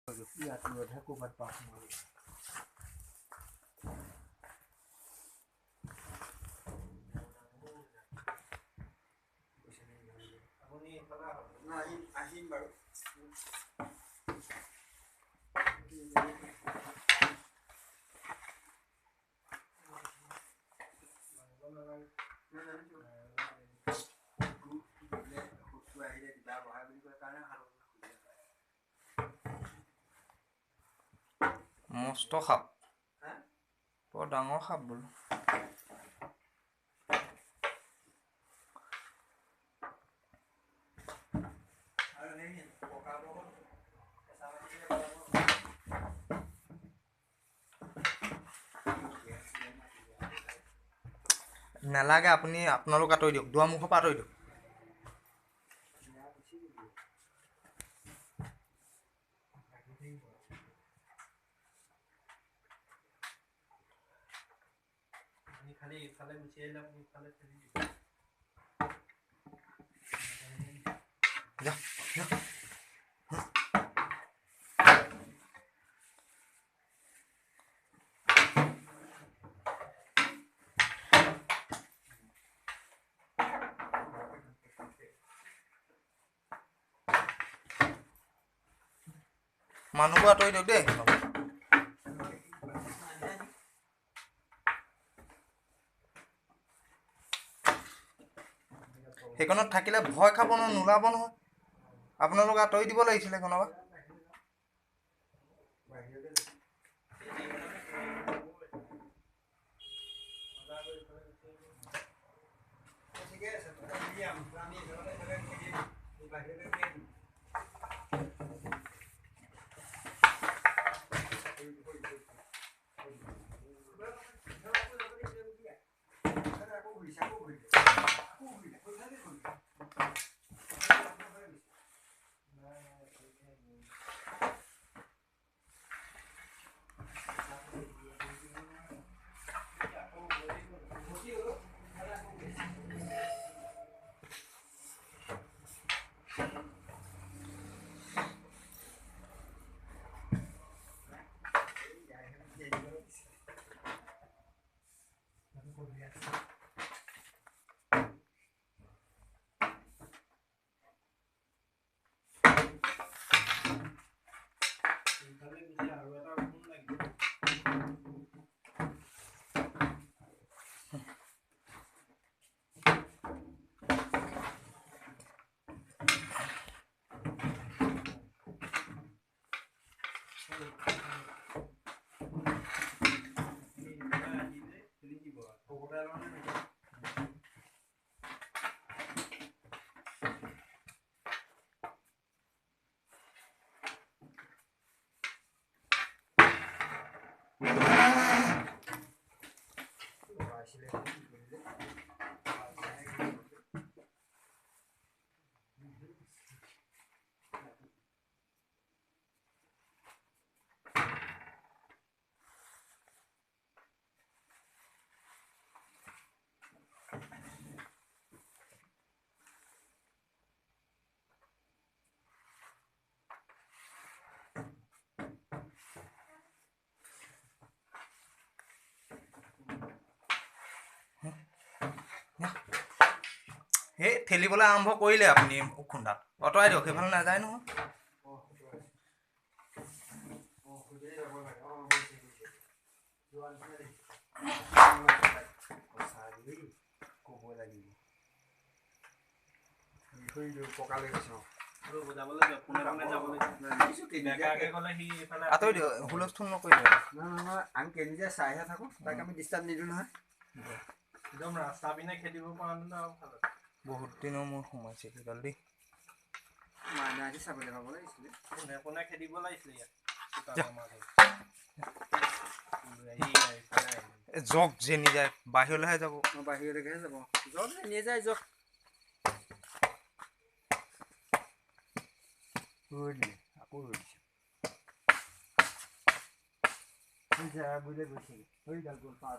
ইয়াত ৰ'দহে ক'ৰবাত পাওঁ আপুনি আহিম বাৰু মস্ত সাপ বৰ ডাঙৰ সাপ বোলো নালাগে আপুনি আপোনালোক আঁতৰি দিয়ক দুৱাৰমুখৰ পৰা আঁতৰি দিয়ক খালি ইফালে গুচি আহিলে আপুনি ইফালে ঠেলি দিব মানুহবোৰ আঁতৰি দিয়ক দেই সেইখনত থাকিলে ভয় খাব নহয় নোলাব নহয় আপোনালোক আঁতৰি দিব লাগিছিলে কোনোবা সেই ঠেলিবলৈ আৰম্ভ কৰিলে আপুনি খুন্দাত আঁতৰাই দিয়ক সেইফালে নাযায় নহয় আঁতৰি দিয়ক হুলস্থুল নকৰিব আমি কেনিকে চাইহে থাকোঁ তাক আমি ডিষ্টাৰ্ব নিদিওঁ নহয় একদম ৰাস্তা পিনে খেদিব পৰা নহয় বহুত দিনৰ মোৰ সোমাইছে কিডাল দেই মাইনাকে চাবলৈ পাব লাগিছিলে কোনে কোনে খেদিব লাগিছিলে ইয়াত জক যেনি যায় বাহিৰলৈহে যাব বাহিৰলৈকেহে যাব জক যেনিয়ে যায় জক ৰৈ দিলে আকৌ ৰৈ দিছে বুলে গৈছে সেইডাল গ'ল পাৰ